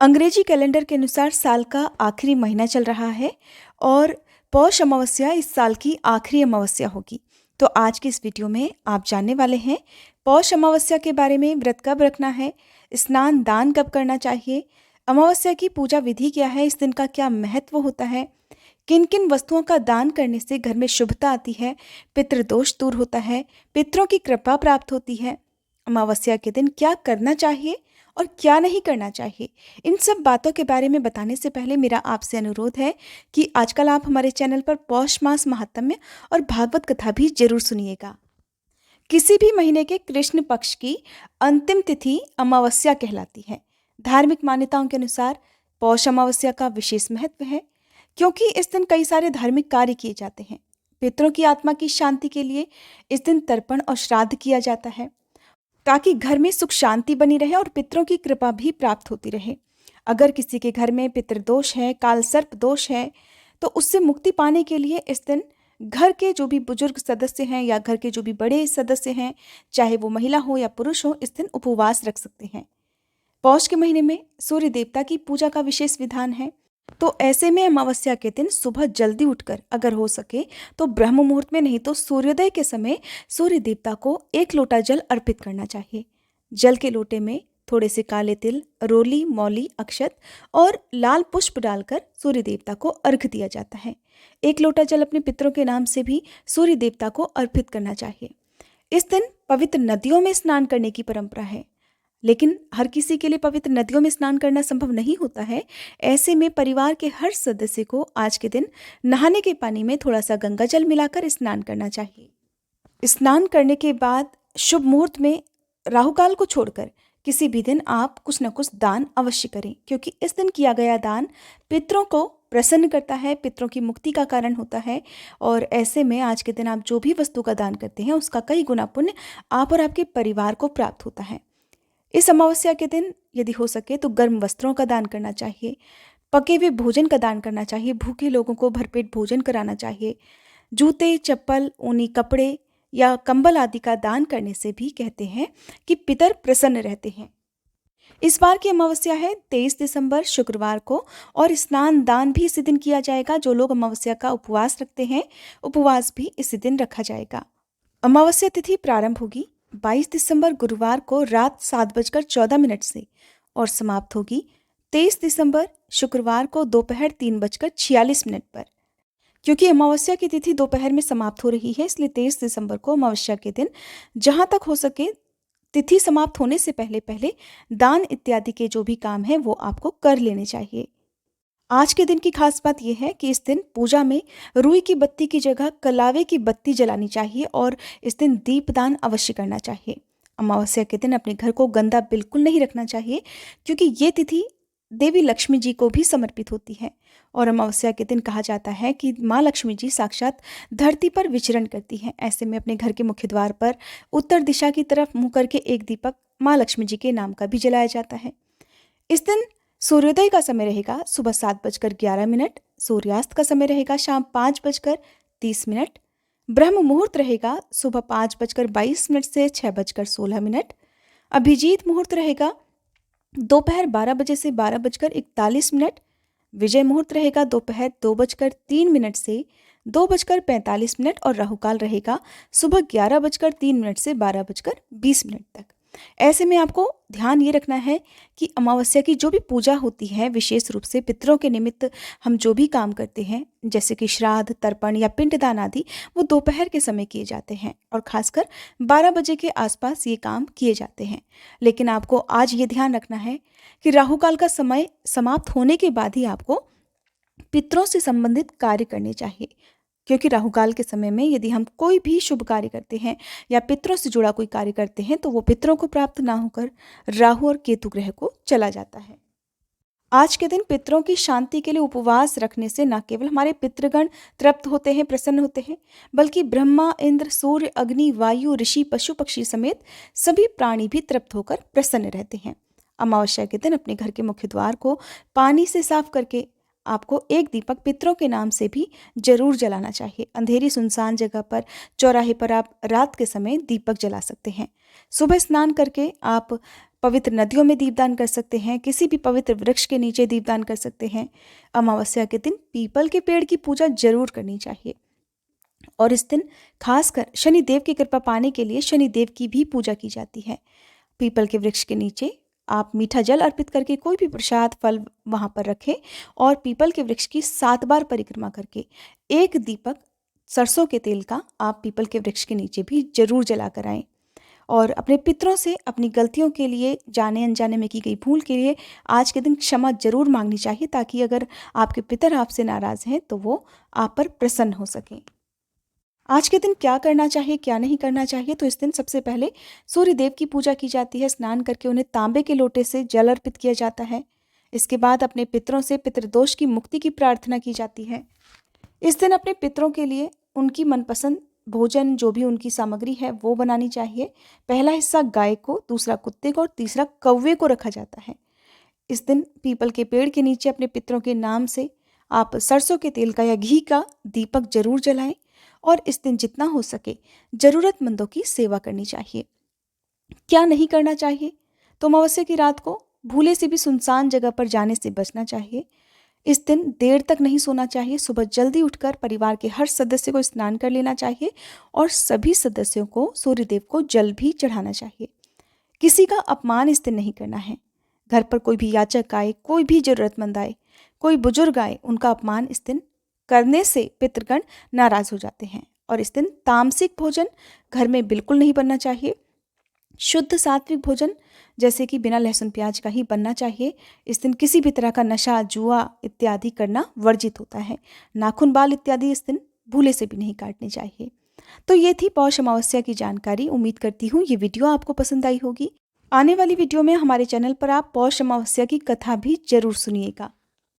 अंग्रेजी कैलेंडर के अनुसार साल का आखिरी महीना चल रहा है और पौष अमावस्या इस साल की आखिरी अमावस्या होगी। तो आज की इस वीडियो में आप जानने वाले हैं पौष अमावस्या के बारे में, व्रत कब रखना है, स्नान दान कब करना चाहिए, अमावस्या की पूजा विधि क्या है, इस दिन का क्या महत्व होता है, किन किन वस्तुओं का दान करने से घर में शुभता आती है, पितृदोष दूर होता है, पितरों की कृपा प्राप्त होती है, अमावस्या के दिन क्या करना चाहिए और क्या नहीं करना चाहिए। इन सब बातों के बारे में बताने से पहले मेरा आपसे अनुरोध है कि आजकल आप हमारे चैनल पर पौष मास महात्म्य और भागवत कथा भी जरूर सुनिएगा। किसी भी महीने के कृष्ण पक्ष की अंतिम तिथि अमावस्या कहलाती है। धार्मिक मान्यताओं के अनुसार पौष अमावस्या का विशेष महत्व है क्योंकि इस दिन कई सारे धार्मिक कार्य किए जाते हैं। पितरों की आत्मा की शांति के लिए इस दिन तर्पण और श्राद्ध किया जाता है ताकि घर में सुख शांति बनी रहे और पितरों की कृपा भी प्राप्त होती रहे। अगर किसी के घर में पितृदोष है, काल सर्प दोष है, तो उससे मुक्ति पाने के लिए इस दिन घर के जो भी बुजुर्ग सदस्य हैं या घर के जो भी बड़े सदस्य हैं, चाहे वो महिला हो या पुरुष हो, इस दिन उपवास रख सकते हैं। पौष के महीने में सूर्य देवता की पूजा का विशेष विधान है, तो ऐसे में अमावस्या के दिन सुबह जल्दी उठकर अगर हो सके तो ब्रह्म मुहूर्त में, नहीं तो सूर्योदय के समय सूर्य देवता को 1 लोटा जल अर्पित करना चाहिए। जल के लोटे में थोड़े से काले तिल, रोली, मौली, अक्षत और लाल पुष्प डालकर सूर्य देवता को अर्घ्य दिया जाता है। 1 लोटा जल अपने पितरों के नाम से भी सूर्य देवता को अर्पित करना चाहिए। इस दिन पवित्र नदियों में स्नान करने की परंपरा है, लेकिन हर किसी के लिए पवित्र नदियों में स्नान करना संभव नहीं होता है। ऐसे में परिवार के हर सदस्य को आज के दिन नहाने के पानी में थोड़ा सा गंगा जल मिलाकर स्नान करना चाहिए। स्नान करने के बाद शुभ मुहूर्त में राहुकाल को छोड़कर किसी भी दिन आप कुछ न कुछ दान अवश्य करें, क्योंकि इस दिन किया गया दान पितरों को प्रसन्न करता है, पितरों की मुक्ति का कारण होता है। और ऐसे में आज के दिन आप जो भी वस्तु का दान करते हैं उसका कई गुना पुण्य आप और आपके परिवार को प्राप्त होता है। इस अमावस्या के दिन यदि हो सके तो गर्म वस्त्रों का दान करना चाहिए, पके हुए भोजन का दान करना चाहिए, भूखे लोगों को भरपेट भोजन कराना चाहिए। जूते, चप्पल, ऊनी कपड़े या कंबल आदि का दान करने से भी कहते हैं कि पितर प्रसन्न रहते हैं। इस बार की अमावस्या है 23 दिसंबर शुक्रवार को और स्नान दान भी इसी दिन किया जाएगा। जो लोग अमावस्या का उपवास रखते हैं, उपवास भी इसी दिन रखा जाएगा। अमावस्या तिथि प्रारंभ होगी 22 दिसंबर गुरुवार को रात 7:14 से और समाप्त होगी 23 दिसंबर शुक्रवार को दोपहर 3:46 पर। क्योंकि अमावस्या की तिथि दोपहर में समाप्त हो रही है, इसलिए 23 दिसंबर को अमावस्या के दिन जहां तक हो सके तिथि समाप्त होने से पहले पहले दान इत्यादि के जो भी काम है वो आपको कर लेने चाहिए। आज के दिन की खास बात यह है कि इस दिन पूजा में रुई की बत्ती की जगह कलावे की बत्ती जलानी चाहिए और इस दिन दीपदान अवश्य करना चाहिए। अमावस्या के दिन अपने घर को गंदा बिल्कुल नहीं रखना चाहिए, क्योंकि ये तिथि देवी लक्ष्मी जी को भी समर्पित होती है। और अमावस्या के दिन कहा जाता है कि माँ लक्ष्मी जी साक्षात धरती पर विचरण करती हैं। ऐसे में अपने घर के मुख्य द्वार पर उत्तर दिशा की तरफ मुंह करके एक दीपक माँ लक्ष्मी जी के नाम का भी जलाया जाता है। इस दिन सूर्योदय का समय रहेगा सुबह 7:11, सूर्यास्त का समय रहेगा शाम 5:30, ब्रह्म मुहूर्त रहेगा सुबह 5:22 से 6:16, अभिजीत मुहूर्त रहेगा दोपहर 12 से 12:41, विजय मुहूर्त रहेगा दोपहर 2:03 से 2:45 और राहुकाल रहेगा सुबह 11:03 से 12:20 तक। ऐसे में आपको ध्यान ये रखना है कि अमावस्या की जो भी पूजा होती है, विशेष रूप से पितरों के निमित्त हम जो भी काम करते हैं जैसे कि श्राद्ध, तर्पण या पिंडदान आदि, वो दोपहर के समय किए जाते हैं और खासकर 12 बजे के आसपास ये काम किए जाते हैं। लेकिन आपको आज ये ध्यान रखना है कि राहुकाल का समय समाप्त होने के बाद ही आपको पितरों से संबंधित कार्य करने चाहिए, क्योंकि राहुकाल के समय में यदि हम कोई भी शुभ कार्य करते हैं या पितरों से जुड़ा कोई कार्य करते हैं तो वो पितरों को प्राप्त ना होकर राहु और केतु ग्रह को चला जाता है। आज के दिन पितरों की शांति के लिए उपवास रखने से न केवल हमारे पितृगण तृप्त होते हैं, प्रसन्न होते हैं, बल्कि ब्रह्मा, इंद्र, सूर्य, अग्नि, वायु, ऋषि, पशु पक्षी समेत सभी प्राणी भी तृप्त होकर प्रसन्न रहते हैं। अमावस्या के दिन अपने घर के मुख्य द्वार को पानी से साफ करके आपको एक दीपक पितरों के नाम से भी जरूर जलाना चाहिए। अंधेरी सुनसान जगह पर, चौराहे पर आप रात के समय दीपक जला सकते हैं। सुबह स्नान करके आप पवित्र नदियों में दीपदान कर सकते हैं, किसी भी पवित्र वृक्ष के नीचे दीपदान कर सकते हैं। अमावस्या के दिन पीपल के पेड़ की पूजा जरूर करनी चाहिए। और इस दिन खासकर शनिदेव की कृपा पाने के लिए शनिदेव की भी पूजा की जाती है। पीपल के वृक्ष के नीचे आप मीठा जल अर्पित करके कोई भी प्रसाद फल वहाँ पर रखें और पीपल के वृक्ष की 7 बार परिक्रमा करके एक दीपक सरसों के तेल का आप पीपल के वृक्ष के नीचे भी जरूर जला कर आएँ। और अपने पितरों से अपनी गलतियों के लिए, जाने अनजाने में की गई भूल के लिए आज के दिन क्षमा जरूर मांगनी चाहिए, ताकि अगर आपके पितर आपसे नाराज़ हैं तो वो आप पर प्रसन्न हो सकें। आज के दिन क्या करना चाहिए, क्या नहीं करना चाहिए, तो इस दिन सबसे पहले सूर्य देव की पूजा की जाती है। स्नान करके उन्हें तांबे के लोटे से जल अर्पित किया जाता है। इसके बाद अपने पितरों से पितृदोष की मुक्ति की प्रार्थना की जाती है। इस दिन अपने पितरों के लिए उनकी मनपसंद भोजन, जो भी उनकी सामग्री है, वो बनानी चाहिए। पहला हिस्सा गाय को, दूसरा कुत्ते को और तीसरा कौवे को रखा जाता है। इस दिन पीपल के पेड़ के नीचे अपने पितरों के नाम से आप सरसों के तेल का या घी का दीपक जरूर जलाएं और इस दिन जितना हो सके ज़रूरतमंदों की सेवा करनी चाहिए। क्या नहीं करना चाहिए, तो अमावस्या की रात को भूले से भी सुनसान जगह पर जाने से बचना चाहिए। इस दिन देर तक नहीं सोना चाहिए। सुबह जल्दी उठकर परिवार के हर सदस्य को स्नान कर लेना चाहिए और सभी सदस्यों को सूर्यदेव को जल भी चढ़ाना चाहिए। किसी का अपमान इस दिन नहीं करना है। घर पर कोई भी याचक आए, कोई भी जरूरतमंद आए, कोई बुजुर्ग आए, उनका अपमान इस दिन करने से पितृगण नाराज हो जाते हैं। और इस दिन तामसिक भोजन घर में बिल्कुल नहीं बनना चाहिए। शुद्ध सात्विक भोजन जैसे कि बिना लहसुन प्याज का ही बनना चाहिए। इस दिन किसी भी तरह का नशा, जुआ इत्यादि करना वर्जित होता है। नाखून, बाल इत्यादि इस दिन भूले से भी नहीं काटने चाहिए। तो ये थी पौष अमावस्या की जानकारी। उम्मीद करती हूँ ये वीडियो आपको पसंद आई होगी। आने वाली वीडियो में हमारे चैनल पर आप पौष अमावस्या की कथा भी जरूर सुनिएगा।